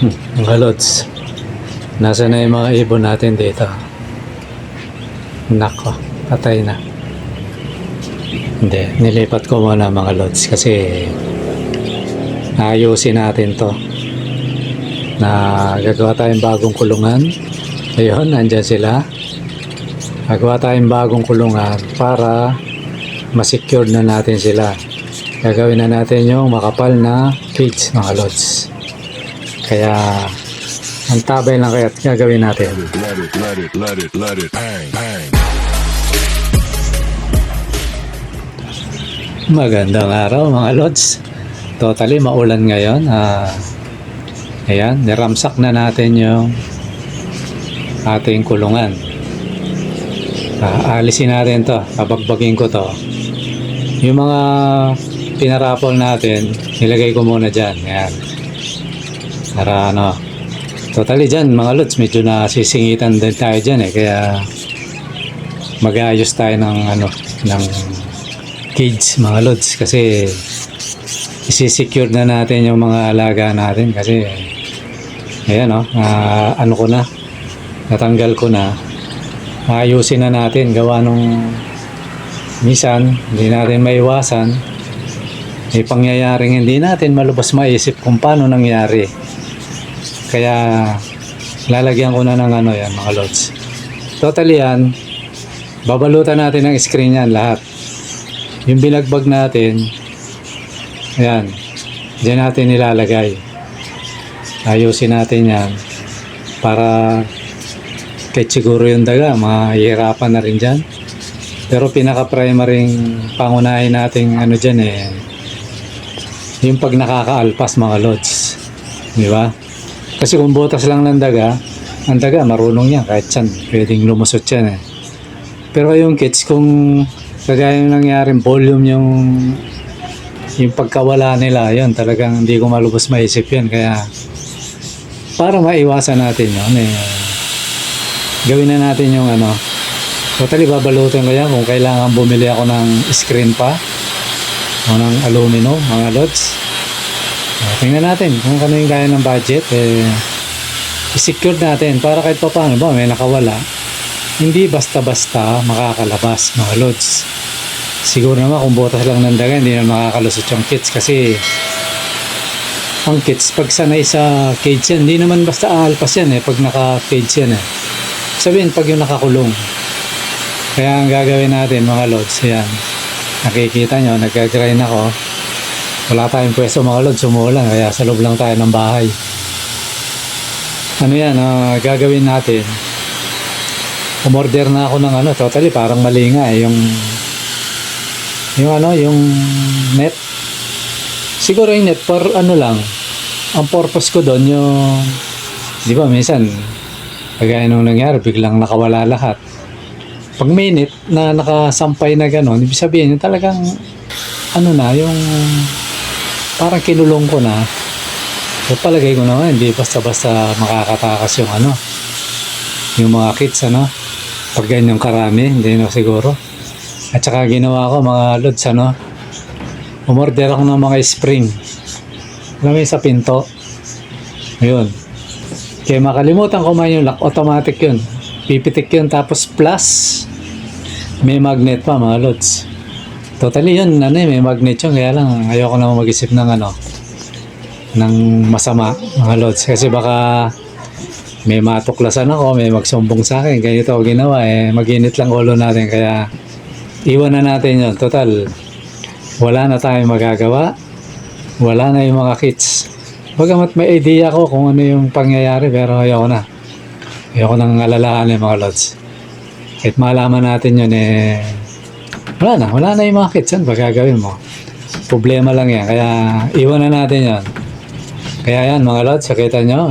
Mga lods, nasa na yung mga ibon natin dito? Nako, patay na. Hindi, nilipat ko muna mga lods kasi ayusin natin to na gagawa tayong bagong kulungan. Ayun, nandyan sila. Gagawa tayong bagong kulungan para masecure na natin sila. Gagawin na natin yung makapal na cage mga lods. Kaya ang tabay lang kaya gagawin natin. Let it bang, bang. Magandang araw mga lods. Totally maulan ngayon. Ayan, niramsak na natin yung ating kulungan. Alisin natin to, kabagbagin ko to. Yung mga pinarapol natin, nilagay ko muna dyan. Ayan. Para ano, totally dyan mga lods, medyo nasisingitan din tayo dyan kaya mag-aayos tayo ng ng cage mga lods kasi isi-secure na natin yung mga alaga natin kasi ayan ano ko na, natanggal ko na, ayusin na natin gawa nung minsan hindi natin maiwasan may pangyayaring hindi natin malubos maisip kung paano nangyari. Kaya lalagyan ko na ng yan mga lods. Totally yan, babalutan natin ng screen yan lahat. Yung binagbag natin, ayan, dyan natin nilalagay. Ayusin natin yan para kahit siguro yung daga, mahihirapan na rin dyan. Pero pinaka-primary pangunahin natin dyan yung pag nakakaalpas mga lods. Di ba? Kasi kung butas lang ng daga, ang daga marunong yan kahit saan, pwedeng lumusot yan Pero yung kids, kung kagaya yung nangyaring volume yung pagkawala nila, yun talagang hindi ko malubos maisip yan. Kaya para maiwasan natin yun gawin na natin yung totally babalutin ko yan kung kailangan bumili ako ng screen pa o ng aluminum mga lods. Tingnan natin kung ano yung kaya ng budget i-secure natin para kahit pa paano ba may nakawala hindi basta-basta makakalabas mga lods. Siguro naman kung butas lang ng daga hindi na makakalusot yung kits kasi ang kits pag sanay sa cage yan hindi naman basta aalpas yan pag naka-cage yan sabihin pag yung nakakulong. Kaya ang gagawin natin mga lods yan, nakikita nyo nag-grind ako, wala tayong pwesto mga lods, umuulan kaya sa loob lang tayo ng bahay. Gagawin natin, umorder na ako ng totally parang mali nga yung net. Siguro yung net for lang. Ang purpose ko doon yung, di ba minsan kagaya nung nangyari biglang nakawala lahat. Pag may net na nakasampay na gano'n, ibig sabihin yung talagang yung parang kinulong ko na. So palagay ko naman hindi basta-basta makakatakas yung mga kits pag ganyang karami, hindi na siguro. At saka ginawa ko mga lods umorder ako ng mga spring. Alam mo yung sa pinto. Ayun. Kaya makalimutan ko man yung lock, automatic yun. Pipitik yun tapos plus may magnet pa mga lods. Totally yun, may magnet yun. Kaya lang ayoko na mag-isip ng masama mga lods. Kasi baka may matuklasan ako, may magsumbong sa akin. Ganito ako ginawa mag-init lang ulo natin. Kaya iwan na natin yun. Total, wala na tayong magagawa. Wala na yung mga kits. Bagamat may idea ko kung ano yung pangyayari pero ayoko na. Ayoko nang alalahanin mga lods. Kahit malaman natin yun wala na yung mga kits yan. Pagkagawin mo. Problema lang yan. Kaya iwan na natin yan. Kaya yan mga lods, nakita nyo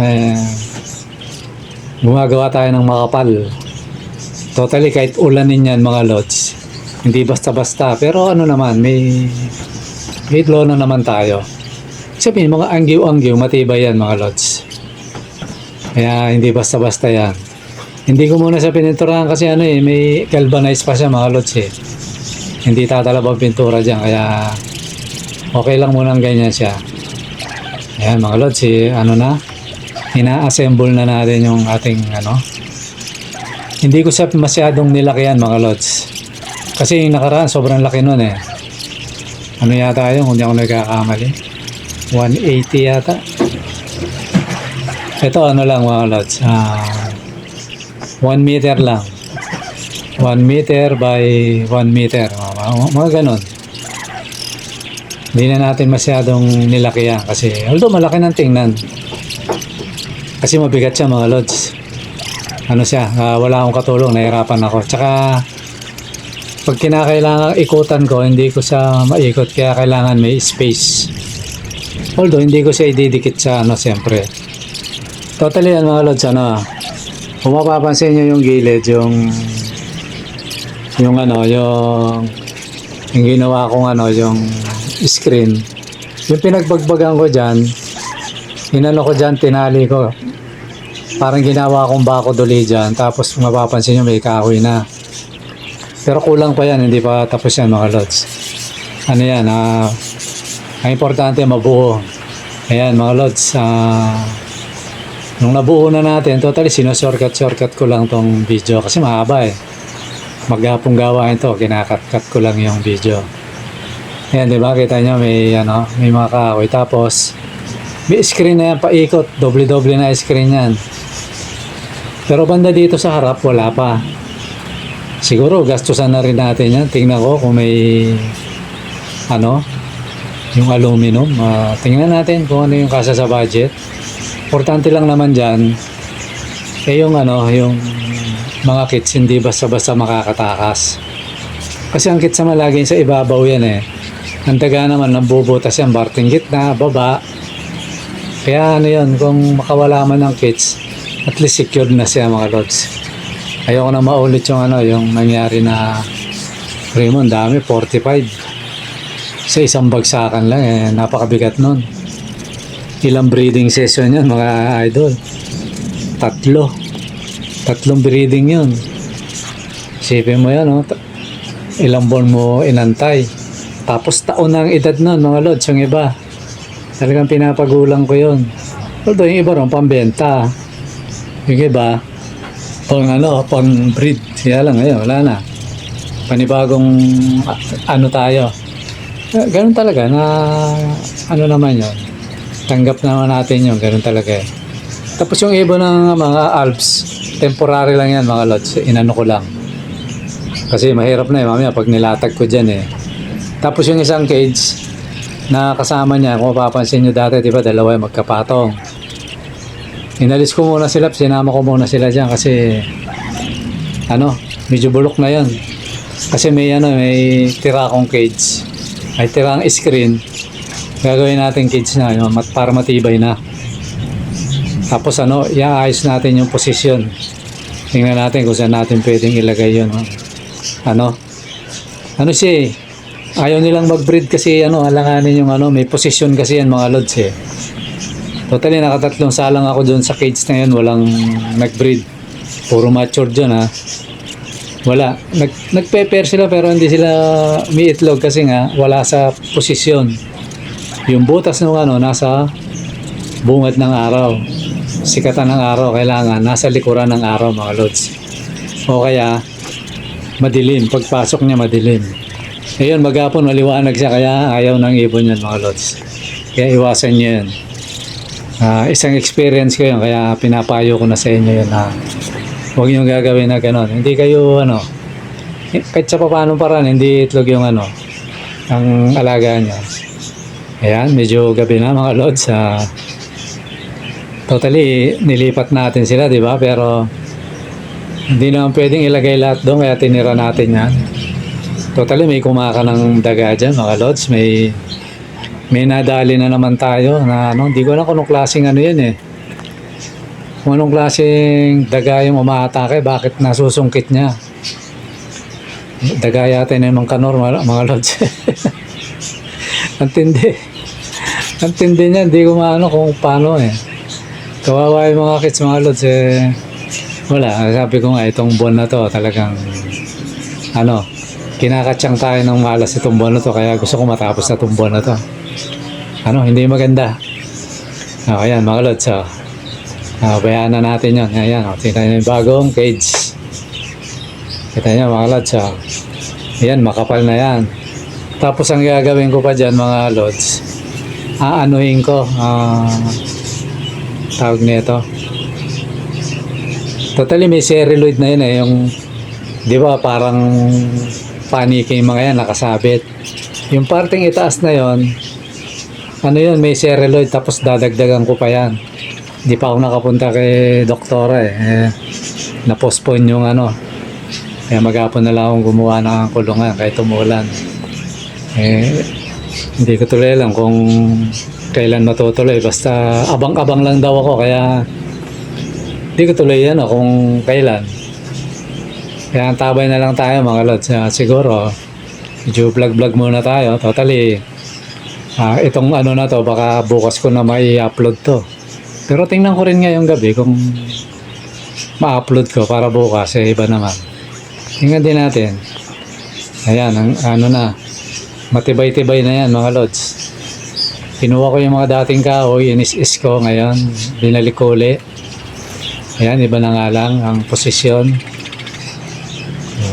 gumagawa tayo ng makapal. Totally kahit ulanin yan mga lods. Hindi basta-basta. Pero naman, may lona naman tayo. Sabihin, mga anggiw-anggiw, matibay yan mga lods. Kaya hindi basta-basta yan. Hindi ko muna sa pininturahan kasi may galvanized pa siya mga lods Hindi tatalab ang pintura dyan. Kaya okay lang muna ganyan siya. Ayan mga lods, ina-assemble na natin yung ating ano. Hindi ko siya masyadong nilakihan mga lods. Kasi yung nakaraan sobrang laki nun eh. Ano yata yun kung di ako nagkakamali? 180 yata. Ito ano lang mga lods. 1 meter lang. 1 meter by 1 meter. Mga ganon. Hindi na natin masyadong nilakihan kasi although malaki ng tingnan. Kasi mabigat siya mga lods. Ano siya, wala akong katulong, nahirapan ako. Tsaka pag kinakailangan ikutan ko, hindi ko siya maikot kaya kailangan may space. Although hindi ko siya ididikit sa ano siyempre. Totally yan mga lods, ano, kung mapapansin nyo yung gilid, yung ano, yung ginawa kong ano, yung screen, yung pinagbagbagan ko dyan, inano ko dyan, tinali ko. Parang ginawa akong bako duli dyan. Tapos mapapansin nyo may kahoy na. Pero kulang pa yan. Hindi pa tapos yan mga lods. Ano yan? Ang importante mabuo. Ayan mga lods. Nung nabuo na natin, totally shortcut ko lang tong video. Kasi mahaba eh. Maghapong gawain to. Kinakat-cut ko lang yung video. Ayan diba? Kita nyo may, ano, may mga kahoy. Tapos may screen na yan paikot. Doble-doble na screen yan. Pero banda dito sa harap, wala pa. Siguro, gastusan na rin natin yan. Tingnan ko kung may, ano, yung aluminum. Tingnan natin kung ano yung kasa sa budget. Importante lang naman dyan, yung, ano, yung mga kits, hindi basta-basta makakatakas. Kasi ang kits naman laging sa ibabaw yan eh. Ang taga naman, nabubutas yan, barting gitna, baba. Kaya ano yun, kung makawala man ng kits, at least secured na siya mga lods. Ayoko na maulit yung ano, yung nangyari na Raymond, dami, 45. Sa isang bagsakan lang eh, napakabigat nun. Ilang breeding session yun mga idol? 3 breeding yun. Isipin mo yan, oh. Ilang buwan mo inantay. Tapos taon na ang edad nun mga lods, yung iba. Talagang pinapagulang ko yun. Although yung iba ron, pambenta. Yung iba, pang ano, pang breed. Kaya lang ngayon, wala na. Panibagong ano tayo. Ganun talaga na ano naman yun. Tanggap naman natin yun. Ganun talaga eh. Tapos yung iba ng mga Alps, temporary lang yan mga lods. Inano ko lang. Kasi mahirap na eh. Mamaya pag nilatag ko dyan eh. Tapos yung isang cage na kasama niya, kung mapapansin nyo dati, diba, dalawa yung magkapatong. Inalis ko muna sila, sinama ko muna sila dyan kasi ano, medyo bulok na yan. Kasi may ano, may tira akong cage. May tirang screen. Gagawin natin cage na yun, para matibay na. Tapos ano, iaayos natin yung position. Tingnan natin kung saan natin pwedeng ilagay yun. Ano siya eh. Ayaw nilang mag-breed kasi ano, alanganin yung ano, may position kasi yan mga lods eh. Totally, nakatatlong salang ako dun sa cage na yun. Walang nag-breed. Puro mature dyan ha. Wala. Nag-pair sila pero hindi sila umiitlog kasi nga wala sa posisyon. Yung butas ng ano, nasa bungad ng araw. Sikatan ng araw. Kailangan nasa likuran ng araw mga lods. O kaya madilim. Pagpasok niya madilim. Ngayon, maghapon maliwanag siya kaya ayaw ng ibon yan mga lods. Kaya iwasan niyo yan. Isang experience ko yun, kaya pinapayo ko na sa inyo yun na huwag nyo gagawin na gano'n. Hindi kayo, ano, kahit sa paano paraan, hindi itlog yung ano, ang alaga nyo. Ayan, medyo gabi na mga lods. Totally, nilipat natin sila, di ba? Pero, hindi naman pwedeng ilagay lahat doon, kaya tinira natin yan. Totally, may kumaka ng daga dyan, mga lods. May nadali na naman tayo na ano, hindi ko alam kung anong klaseng ano yun eh. Kung anong klaseng daga yung umaatake, bakit nasusungkit niya. Daga yata na yung kanor mga lods. Antindi. Antindi niya, hindi ko maano kung paano eh. Kawawa yung mga kids mga lods eh. Wala, sabi ko nga itong buwan na to talagang ano, kinakatsang tayo ng malas itong buwan na to kaya gusto ko matapos na itong buwan na to. Ano, hindi maganda. Ayan mga lods. Bayaan na natin yun. Ayan, tingnan nyo yung bagong cage. Kita nyo mga lods. Ayan, makapal na yan. Tapos ang gagawin ko pa dyan mga lods, aanuhin ko. Tawag nito. Totally may celluloid na yun eh. Yung, di ba parang paniki yung mga yan, nakasabit. Yung parting itaas na yon, ano yun, may celluloid, tapos dadagdagan ko pa yan. Di pa ako nakapunta kay doktora eh. Na-postpone yung ano. Kaya maghapon na lang akong gumawa ng kulungan kahit umulan. Hindi ko tuloy alam kung kailan matutuloy. Basta abang-abang lang daw ako, kaya hindi ko tuloy yan kung kailan. Kaya antabay na lang tayo mga lods. Siguro, medyo vlog-vlog muna tayo. Totally, itong ano na to, baka bukas ko na may upload to. Pero tingnan ko rin ngayong gabi kung ma-upload ko para bukas, iba naman. Tingnan din natin. Ayan, ano na, matibay-tibay na yan mga lods. Kinuha ko yung mga dating kahoy, inis-is ko ngayon, binalik ko uli. Ayan, iba na nga lang ang posisyon.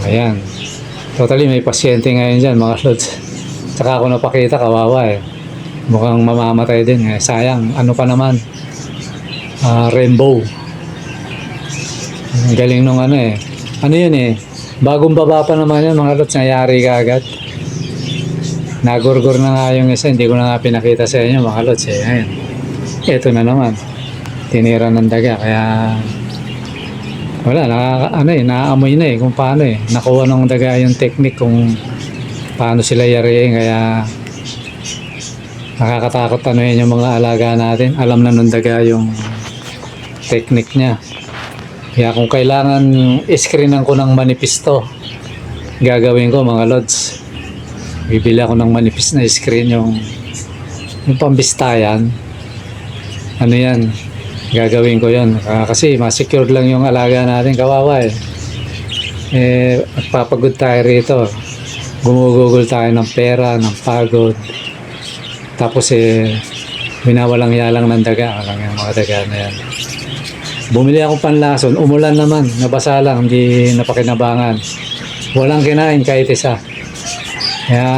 Ayan. Totally may pasyente ngayon dyan mga lods. Tsaka ako napakita, kawawa eh. Mukhang mamamatay din eh. Sayang, ano pa naman. Rainbow. Ang galing nung ano eh. Ano yun eh. Bagong baba pa naman yun mga lods. Nayari ka agad. Nagurgur na nga yung isa. Hindi ko na nga pinakita sa inyo mga lods eh. Ayan. Ito na naman. Tinira ng daga. Kaya wala. Naamoy na eh. Kung paano eh. Nakuha ng daga yung technique kung paano sila yariin. Kaya nakakatakot ano yun yung mga alaga natin. Alam na nung daga yung technique niya. Kaya kung kailangan screenan ko ng manipis to, gagawin ko mga lods. Bibili ako ng manipis na screen, yung pambistayan. Ano yan, gagawin ko yun. Kasi ma-secure lang yung alaga natin, kawawa eh. Magpapagod tayo rito. Gumugugol tayo ng pera, ng pagod. Tapos binawalang yalang ng daga. Alam yung mga daga na yan. Bumili ako panlason, umulan naman, nabasa lang, hindi napakinabangan. Walang kinain kahit isa. Kaya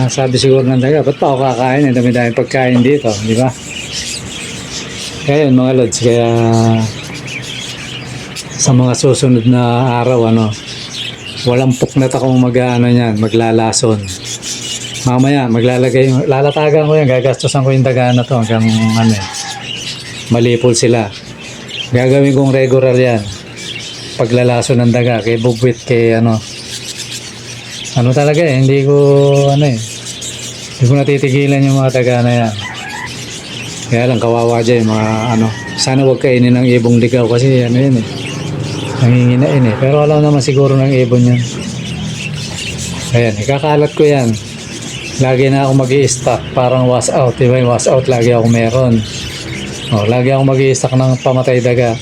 sabi siguro ng daga, ba't pa ako kakain? Dami-dami pagkain dito, di ba? Kaya yun mga lods, kaya sa mga susunod na araw, walang puknat akong maglalason. Mamaya, lalatagan ko yan, gagastusan ko yung daga na to hanggang malipol sila. Gagawin kong regular yan. Paglalaso ng daga, kay bugwit, kay talaga eh, hindi ko natitigilan yung mga daga na yan. Kaya lang kawawa dyan yung mga sana wag kainin ng ibong ligaw kasi yun eh, nanginginain eh. Pero alam naman siguro ng ibon yan. Ayan, ikakalat ko yan. Lagi na ako mag-i-stock, parang wash out, diba yung wash out lagi ako meron. Lagi ako mag-i-stock ng pamatay daga.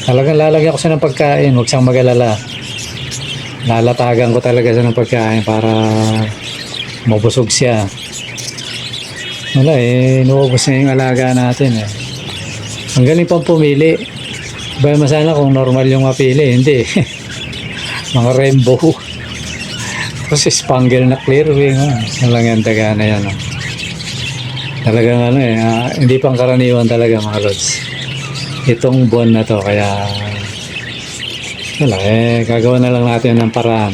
Talagang lalagyan ko siya ng pagkain, huwag siyang mag-alala. Lalatagan ko talaga siya ng pagkain para mabusog siya. Wala inuubos na yung alaga natin eh. Ang galing pang pumili. Ba masana kung normal yung mapili, hindi. Mga rainbow. Tapos spangle na clear wing. Lang yung daga na yan. Talagang hindi pang karaniwan talaga mga lods. Itong buwan na to, kaya wala gagawa na lang natin ng paraan.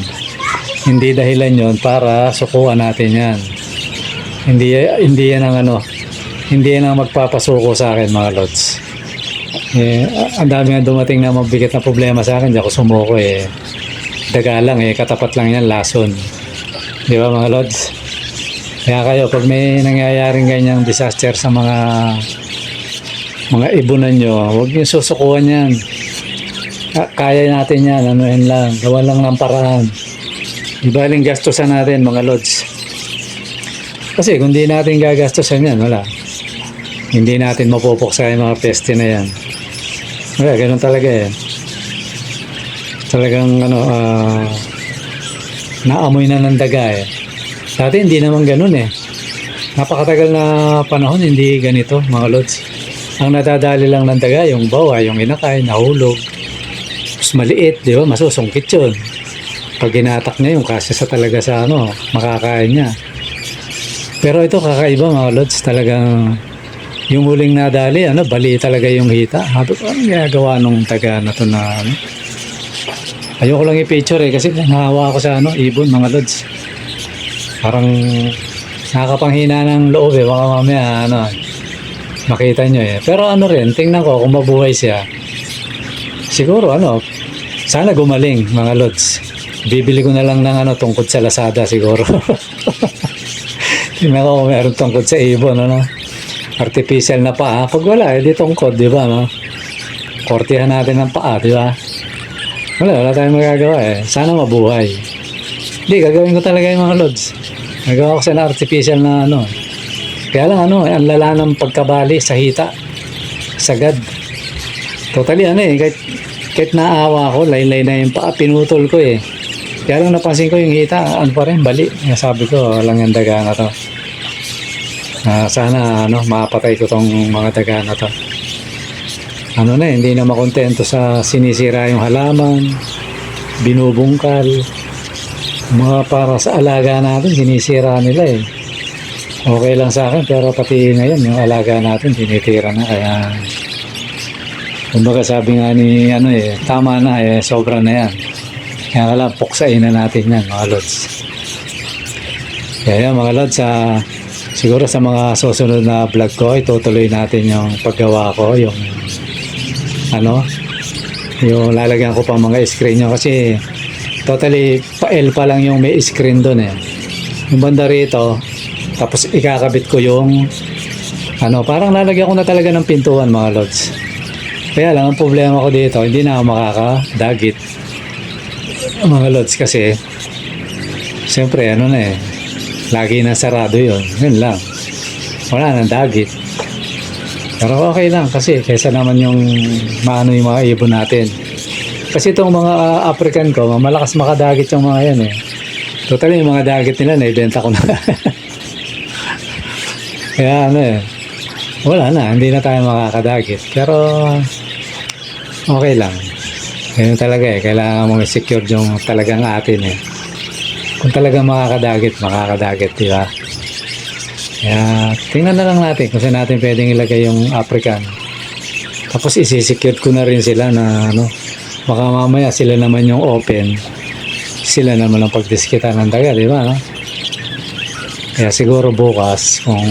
Hindi dahilan yon para sukuan natin yan. Hindi yan ang magpapasuko sa akin mga lods. Ang dami nga dumating na mabigat na problema sa akin, di ako sumuko daga lang katapat lang yan, lason. Di ba mga lods? Kaya kayo, pag may nangyayaring ganyang disaster sa mga ibunan nyo, huwag nyo susukuhan yan. Kaya natin yan, anuhin lang, gawa lang ng paraan. Ibaling gastusan natin mga lods. Kasi kung di natin gagastusan yan, wala. Hindi natin mapupuksa yung mga peste na yan. Wala, ganun talaga Talagang naamoy na ng daga Dati hindi naman ganun Napakatagal na panahon hindi ganito mga lods. Ang nadadali lang ng daga, yung bawa, yung inakay, nahulog. Mas maliit, di ba? Masusungkit yun. Pag ginatak niya yung kasi sa talaga sa ano, makakain niya. Pero ito kakaiba mga lods, talagang yung huling nadali, ano, bali talaga yung hita. Sabi ko, anong ginagawa nung taga na to na ano? Ayoko lang i-picture kasi nahawa ako sa ano, ibon mga lods. Parang nakakapanghina ng loob baka mamaya ano, makita nyo Pero ano rin, tingnan ko kung mabuhay siya. Siguro ano, sana gumaling mga lods. Bibili ko na lang ng ano, tungkod sa Lazada siguro. Tingnan ko kung meron tungkod sa ibon, ano. Artificial na paa. Pag wala, di tungkod, di ba, no? Kortihan natin ng paa, di ba? Wala tayong magagawa Sana mabuhay. Hindi, gagawin ko talaga yung mga lods. Nagawa ko sa artificial na ano. Kaya lang ano, ang lala ng pagkabali sa hita. Sagad. Totally ano kahit naawa ko, laylay na yung paa, pinutol ko Kaya lang napansin ko yung hita, ano pa rin, bali. Kaya sabi ko, walang yung daga na to. Sana ano, mapatay ko tong mga daga na to. Ano na hindi na makontento sa sinisira yung halaman, binubungkal, mga para sa alaga natin, sinisira nila Okay lang sa akin, pero pati ngayon, yung alaga natin, tinitira na, kaya, kumbaga sabi nga ni, ano tama na, sobra na yan. Kaya ka lang, puksain na natin yan, mga lods. Kaya mga lods, siguro sa mga susunod na vlog ko, itutuloy natin yung paggawa ko, yung lalagyan ko pang mga screen nyo kasi totally pa-L pa lang yung may screen doon yung banda rito tapos ikakabit ko yung parang lalagyan ko na talaga ng pintuan mga lods. Kaya lang ang problema ko dito, hindi na ako makakadagit mga lods kasi siyempre lagi na sarado yun lang, wala nang dagit. Pero okay lang kasi kaysa naman yung maano yung mga ibon natin. Kasi itong mga African ko, malakas makadagit yung mga yan Totally yung mga dagit nila naibenta ko na. Kaya wala na, hindi na tayo makakadagit. Pero okay lang. Ganyan talaga kailangan mong secure yung talagang atin Kung talagang makakadagit, di ba? Kaya tingnan na lang natin kung saan natin pwedeng ilagay yung African. Tapos isi-secure ko na rin sila na baka mamaya sila naman yung open. Sila naman ang pagdiskita ng daga, di ba? Kaya siguro bukas kung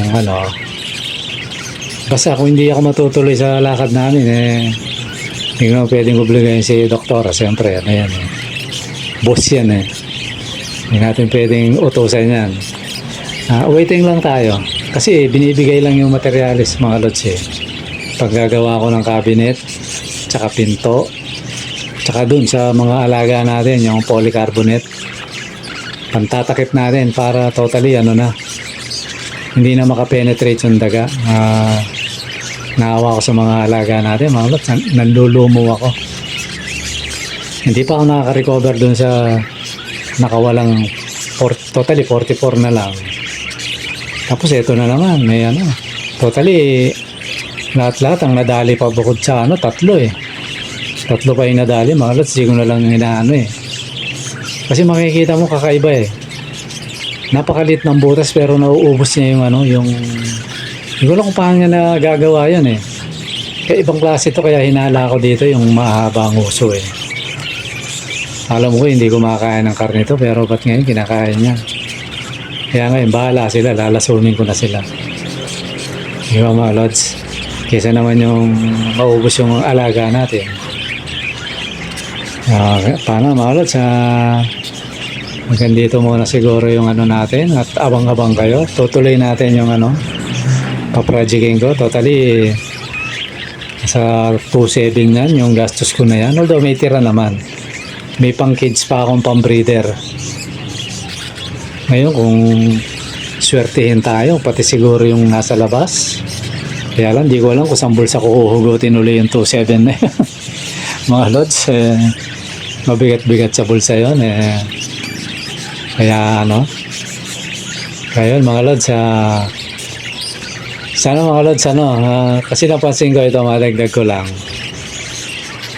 basta kung hindi ako matutuloy sa lakad namin hindi ko pwedeng obligayin si doktora. Siyempre, boss yan Hindi natin pwedeng utusan yan. Waiting lang tayo. Kasi binibigay lang yung materialis mga lods Paggagawa ko ng cabinet, tsaka pinto, tsaka dun sa mga alaga natin, yung polycarbonate. Pantatakip natin para totally hindi na makapenetrate yung daga. Naawa ko sa mga alaga natin, mga lods, nanlulumo ako. Hindi pa ako nakaka-recover dun sa nakawalang totally 44 na lang. Tapos ito na naman, may totally lahat-lahat ang nadali pa bukod sa tatlo Tatlo pa yung nadali, mga lods, hindi ko na lang Kasi makikita mo kakaiba Napakalit ng butas pero nauubos niya yung hindi ko lang kung paano niya nagagawa yan Kaya ibang klase ito, kaya hinala ko dito yung mahabang uso Alam ko hindi ko makakain ng karne ito, pero ba't ngayon kinakain niya? Kaya ngayon, bahala sila. Lalasunin ko na sila. Di ba mga lods? Kesa naman yung maubos yung alaga natin. Paano mga lods? Hanggang dito muna siguro yung natin. At abang-abang kayo. Tutuloy natin yung paprojecting ko. Totally, sa 2.7 yan. Yung gastos ko na yan. Although may tira naman. May pang kids pa akong pang breeder. Ngayon kung swertihin tayo, pati siguro yung nasa labas. Kaya lang, di ko alam kung saan bulsa ko huhugutin uli yung 2.7 na yun. Mga lods, mabigat-bigat sa bulsa yun. Kaya kaya yun mga lods, Sana mga lods, kasi napansin ko ito, madagdag ko lang.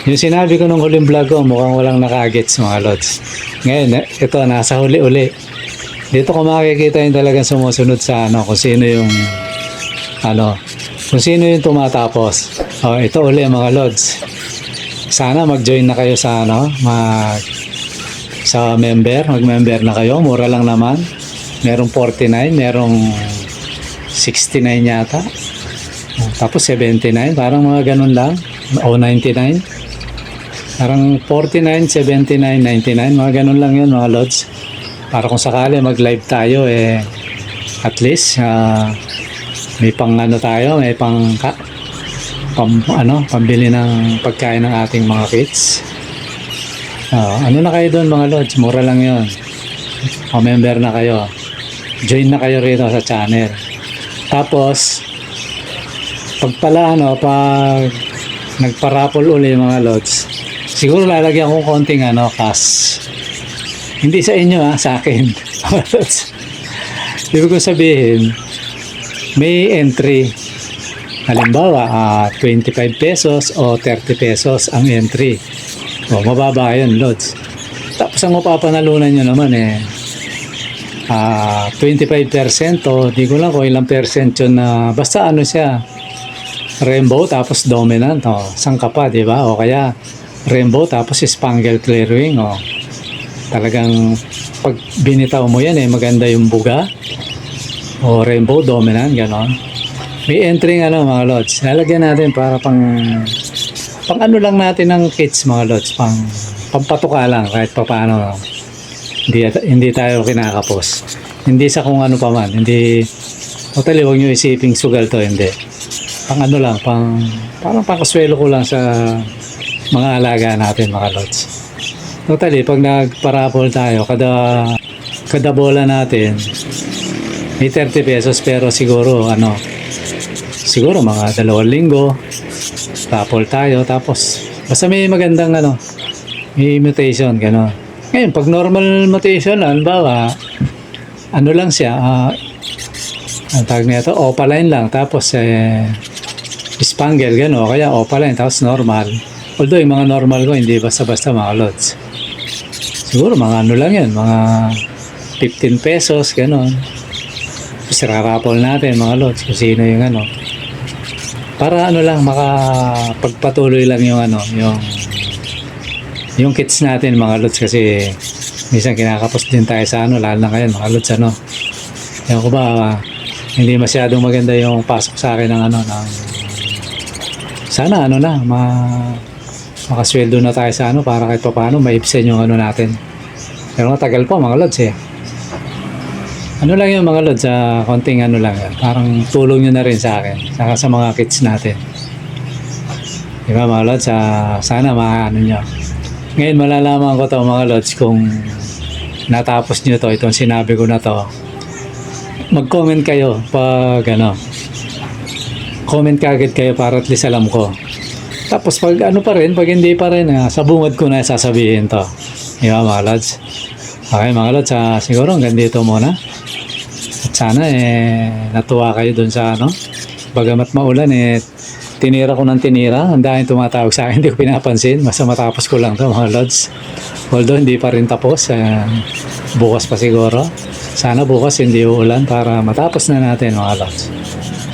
Yung sinabi ko nung huling vlog ko, mukhang walang nakagets mga lods. Ngayon, ito, nasa huli-uli. Dito ko makikita yung talagang sumusunod sa kung sino yung, kung sino yung tumatapos. Ito uli mga lods. Sana mag-join na kayo sa, sa mag-member na kayo. Mura lang naman. Merong 49, merong 69 yata. Tapos 79, parang mga ganun lang. O 99. Parang 49, 79, 99. Mga ganun lang yun mga lods. Para kung sakali mag-live tayo, at least, may pang tayo, may pambili ng pagkain ng ating mga kids. Na kayo doon mga lods, mura lang yun. O member na kayo. Join na kayo rito sa channel. Tapos, pag nagparapol uli mga lods, siguro lalagyan ko konting cash. Hindi sa inyo sa akin. Mga lods. Ibig ko sabihin, may entry. Halimbawa, 25 pesos o 30 pesos ang entry. Mababa yun, lods. Tapos ang mapapanalunan nyo naman 25% o di ko lang kung ilang percent yun na basta siya rainbow tapos dominant sangka pa, di ba? O kaya rainbow tapos spangle clearing talagang pag binitaw mo yan maganda yung buga o rainbow dominant, ganon. May entry mga lods, lalagyan natin para pang lang natin ng kits mga lods, pampatuka lang kahit pa paano. Hindi tayo kinakapos. Hindi sa kung ano pa man. Hindi, totally, huwag nyo isiping sugal to. Hindi. Lang, parang pakaswelo ko lang sa mga alaga natin, mga lods. Totally, pag nagparapol tayo, kada bola natin, may 30 pesos, pero siguro, siguro mga 2 linggo, rapol tayo, tapos, basta may magandang, may mutation, gano'n. Ngayon, pag normal mutation, halimbawa, lang siya, ang tawag nito, opaline lang, tapos spangle, gano'n, kaya opaline, tapos normal. Although, yung mga normal ko, hindi basta-basta mga lods. Siguro, mga lang yan, mga 15 pesos, gano'n. Tapos, rarapol natin, mga lods, kung sino yung para lang, makapagpatuloy lang yung yung kits natin mga lods, kasi minsan kinakapos din tayo sa lalo na ngayon mga lods ewan ko ba, hindi masyadong maganda yung pasok sa akin ng sana makasweldo na tayo sa para kahit pa paano maipsen yung natin, pero matagal pa mga lods lang yung mga lods, konting lang yan, parang tulong nyo na rin sa akin saka sa mga kits natin, diba mga lods, sana nyo. Ngayon malalaman ko to mga lods kung natapos nyo to, itong sinabi ko na to. Mag-comment kayo pag comment kagad kayo para at least alam ko. Tapos pag pa rin, pag hindi pa rin, sa bungad ko na sasabihin to. Diba mga lods? Okay mga lods, siguro hanggang dito muna. At sana natuwa kayo dun sa bagamat maulan tinira ko ng tinira. Ang daming tumatawag sa akin, hindi ko pinapansin. Basta matapos ko lang to mga lods. Although hindi pa rin tapos. Bukas pa siguro. Sana bukas hindi uulan para matapos na natin mga lods.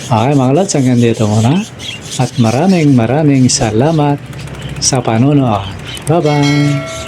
Okay mga lods, hanggang dito muna. At maraming salamat sa panunood. Bye-bye!